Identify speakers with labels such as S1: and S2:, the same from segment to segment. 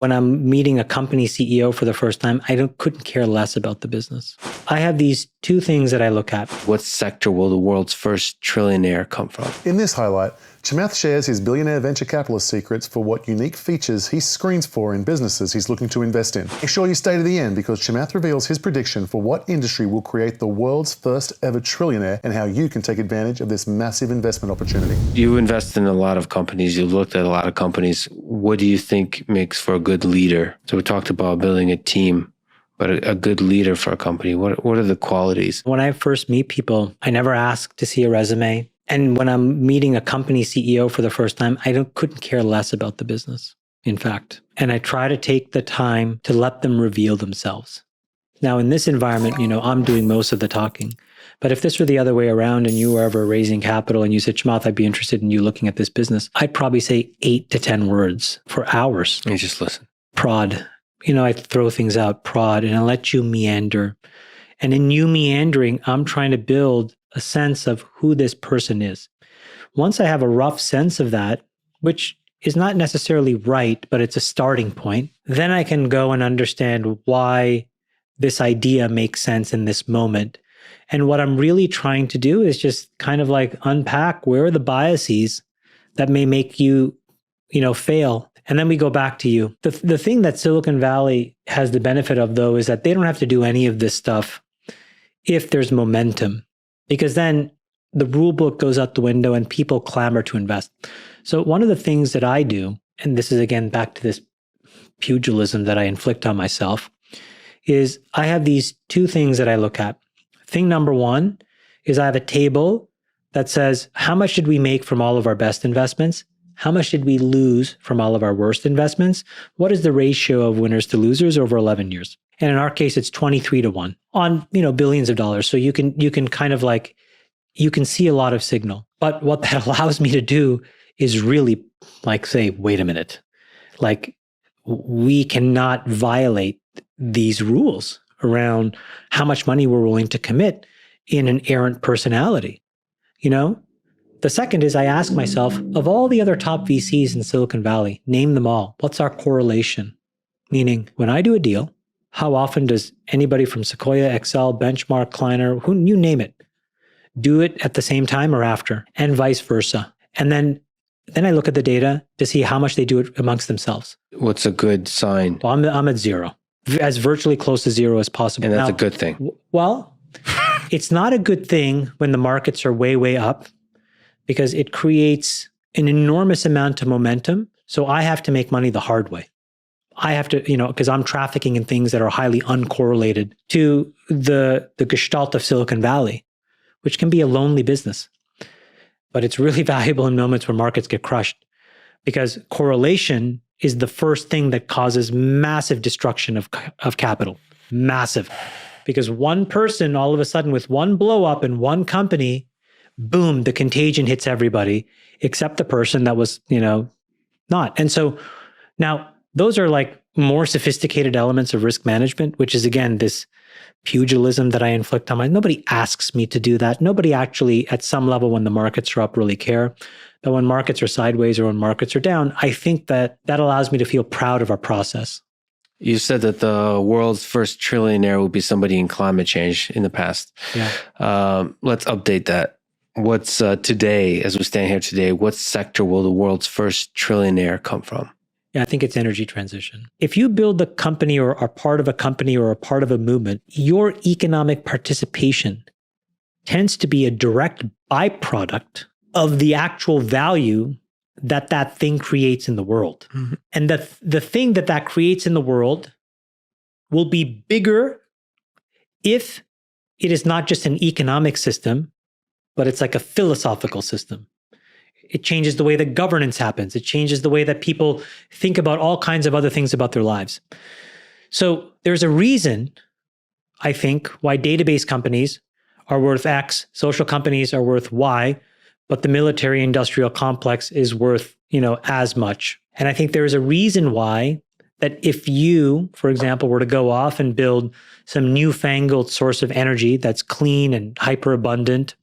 S1: When I'm meeting a company CEO for the first time, couldn't care less about the business. I have these two things that I look at.
S2: What sector will the world's first trillionaire come from?
S3: In this highlight, Chamath shares his Billionaire Venture Capitalist secrets for what unique features he screens for in businesses he's looking to invest in. Make sure you stay to the end because Chamath reveals his prediction for what industry will create the world's first ever trillionaire and how you can take advantage of this massive investment opportunity.
S2: You invest in a lot of companies. You've looked at a lot of companies. What do you think makes for a good leader? So we talked about building a team, but a good leader for a company. What are the qualities?
S1: When I first meet people, I never ask to see a resume. And when I'm meeting a company CEO for the first time, couldn't care less about the business, in fact. And I try to take the time to let them reveal themselves. Now, in this environment, I'm doing most of the talking. But if this were the other way around and you were ever raising capital and you said, Chamath, I'd be interested in you looking at this business, I'd probably say 8 to 10 words for hours.
S2: You just listen.
S1: Prod. I throw things out, prod, and I let you meander. And in you meandering, I'm trying to build a sense of who this person is. Once I have a rough sense of that, which is not necessarily right, but it's a starting point, then I can go and understand why this idea makes sense in this moment. And what I'm really trying to do is just kind of like unpack where are the biases that may make you, fail. And then we go back to you. The thing that Silicon Valley has the benefit of, though, is that they don't have to do any of this stuff if there's momentum, because then the rule book goes out the window and people clamor to invest. So one of the things that I do, and this is again back to this pugilism that I inflict on myself, is I have these two things that I look at. Thing number one is I have a table that says, how much did we make from all of our best investments? How much did we lose from all of our worst investments? What is the ratio of winners to losers over 11 years? And in our case, it's 23-1 on, billions of dollars. So you can kind of like, you can see a lot of signal. But what that allows me to do is really like say, wait a minute, like we cannot violate these rules around how much money we're willing to commit in an errant personality. The second is I ask myself, of all the other top VCs in Silicon Valley, name them all. What's our correlation? Meaning, when I do a deal, how often does anybody from Sequoia, Excel, Benchmark, Kleiner, you name it, do it at the same time or after, and vice versa? And then I look at the data to see how much they do it amongst themselves.
S2: What's a good sign?
S1: Well, I'm at zero, as virtually close to zero as possible.
S2: And that's a good thing.
S1: Well, it's not a good thing when the markets are way, way up, because it creates an enormous amount of momentum. So I have to make money the hard way. I have to, because I'm trafficking in things that are highly uncorrelated to the gestalt of Silicon Valley, which can be a lonely business. But it's really valuable in moments where markets get crushed, because correlation is the first thing that causes massive destruction of capital. Massive. Because one person, all of a sudden, with one blow up in one company, boom, the contagion hits everybody except the person that was, not. And so now those are like more sophisticated elements of risk management, which is again, this pugilism that I inflict on nobody asks me to do that. Nobody actually at some level when the markets are up really care. But when markets are sideways or when markets are down, I think that allows me to feel proud of our process.
S2: You said that the world's first trillionaire would be somebody in climate change in the past.
S1: Yeah.
S2: Let's update that. What's today, as we stand here today, what sector will the world's first trillionaire come from?
S1: Yeah, I think it's energy transition. If you build a company or are part of a company or are part of a movement, your economic participation tends to be a direct byproduct of the actual value that thing creates in the world. Mm-hmm. And the thing that creates in the world will be bigger if it is not just an economic system, but it's like a philosophical system. It changes the way that governance happens. It changes the way that people think about all kinds of other things about their lives. So there's a reason, I think, why database companies are worth X, social companies are worth Y, but the military industrial complex is worth, as much. And I think there's a reason why that if you, for example, were to go off and build some newfangled source of energy that's clean and hyper abundant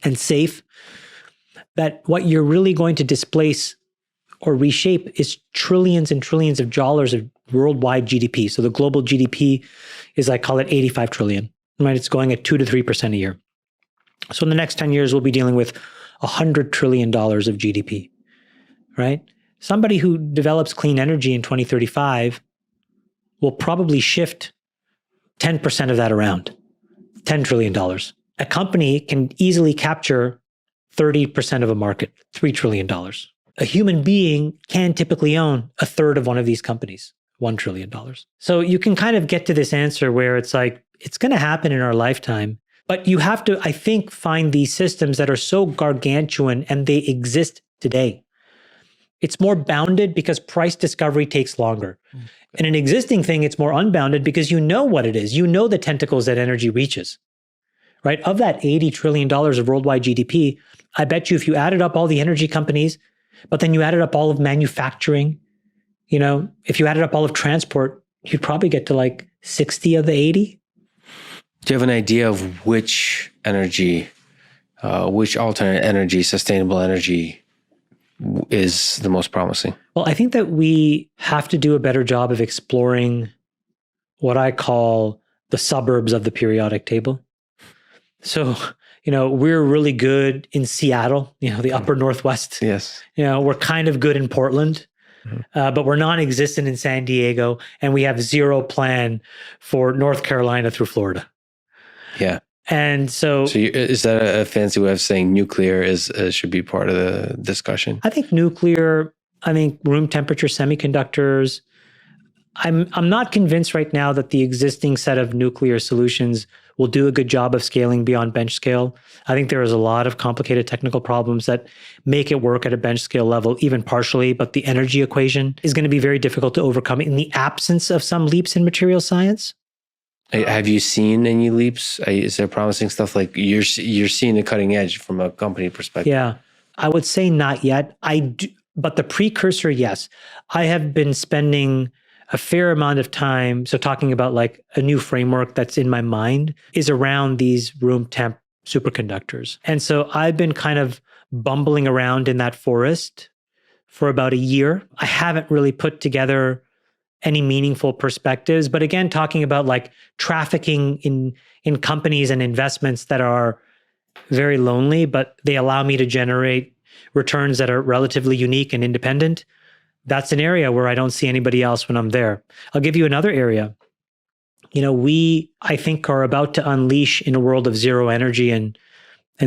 S1: and safe, that what you're really going to displace or reshape is trillions and trillions of dollars of worldwide GDP. So the global GDP is, I call it 85 trillion, right? It's going at 2 to 3% a year. So in the next 10 years, we'll be dealing with $100 trillion of GDP, right? Somebody who develops clean energy in 2035 will probably shift 10% of that around, $10 trillion. A company can easily capture 30% of a market, $3 trillion. A human being can typically own a third of one of these companies, $1 trillion. So you can kind of get to this answer where it's like, it's going to happen in our lifetime, but you have to, I think, find these systems that are so gargantuan and they exist today. It's more bounded because price discovery takes longer. In an existing thing, it's more unbounded because you know what it is. You know the tentacles that energy reaches, right? Of that $80 trillion of worldwide GDP, I bet you if you added up all the energy companies, but then you added up all of manufacturing, if you added up all of transport, you'd probably get to like 60 of the 80.
S2: Do you have an idea of which energy, which alternate energy, sustainable energy is the most promising?
S1: Well, I think that we have to do a better job of exploring what I call the suburbs of the periodic table. So, we're really good in Seattle, the upper Northwest.
S2: Yes.
S1: We're kind of good in Portland, but we're non-existent in San Diego, and we have zero plan for North Carolina through Florida.
S2: Yeah.
S1: And so
S2: is that a fancy way of saying nuclear should be part of the discussion?
S1: I think nuclear, room temperature semiconductors. I'm not convinced right now that the existing set of nuclear solutions will do a good job of scaling beyond bench scale. I think there is a lot of complicated technical problems that make it work at a bench scale level, even partially, but the energy equation is going to be very difficult to overcome in the absence of some leaps in material science.
S2: Have you seen any leaps? Is there promising stuff like you're seeing the cutting edge from a company perspective?
S1: Yeah, I would say not yet. But the precursor, yes. I have been spending a fair amount of time. So talking about like a new framework that's in my mind is around these room temp superconductors. And so I've been kind of bumbling around in that forest for about a year. I haven't really put together any meaningful perspectives. But again, talking about like trafficking in companies and investments that are very lonely, but they allow me to generate returns that are relatively unique and independent. That's an area where I don't see anybody else when I'm there. I'll give you another area. We, I think, are about to unleash in a world of zero energy and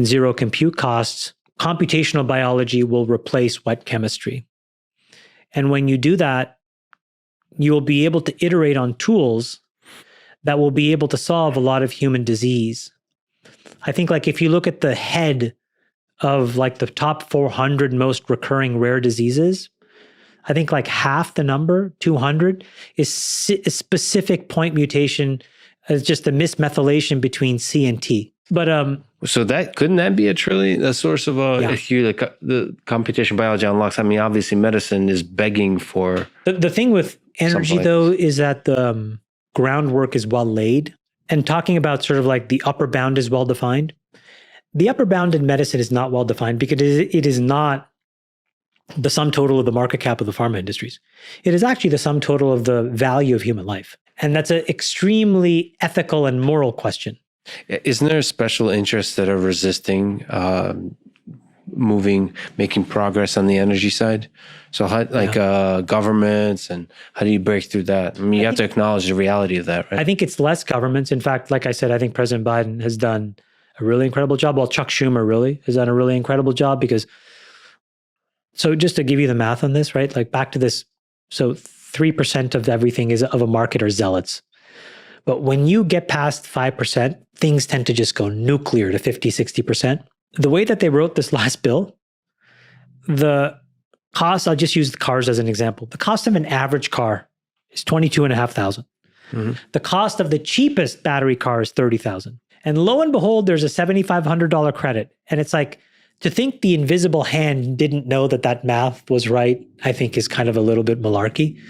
S1: zero compute costs. Computational biology will replace wet chemistry. And when you do that, you will be able to iterate on tools that will be able to solve a lot of human disease. I think like if you look at the head of like the top 400 most recurring rare diseases, I think like half the number, 200, is a specific point mutation as just a mismethylation between C and T. But
S2: so couldn't that be a source of if you the computation biology unlocks? Obviously medicine is begging for
S1: the thing with energy though is that the groundwork is well laid. And talking about sort of like the upper bound is well defined. The upper bound in medicine is not well defined because it is not the sum total of the market cap of the pharma industries. It is actually the sum total of the value of human life. And that's an extremely ethical and moral question.
S2: Isn't there special interests that are resisting making progress on the energy side? So how, governments, and how do you break through that? You have to acknowledge the reality of that, right?
S1: I think it's less governments. In fact, like I said, I think President Biden has done a really incredible job. Well, Chuck Schumer really has done a really incredible job because, so just to give you the math on this, right? Like back to this, so 3% of everything of a market are zealots. But when you get past 5%, things tend to just go nuclear to 50, 60%. The way that they wrote this last bill, the cost, I'll just use the cars as an example. The cost of an average car is $22,500. Mm-hmm. The cost of the cheapest battery car is $30,000. And lo and behold, there's a $7,500 credit. And it's like, to think the invisible hand didn't know that math was right, I think is kind of a little bit malarkey.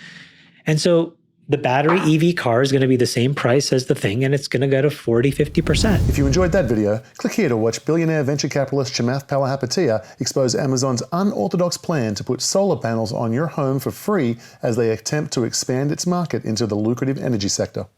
S1: And so the battery EV car is going to be the same price as the thing, and it's going to go to 40, 50%.
S3: If you enjoyed that video, click here to watch billionaire venture capitalist Chamath Palihapitiya expose Amazon's unorthodox plan to put solar panels on your home for free as they attempt to expand its market into the lucrative energy sector.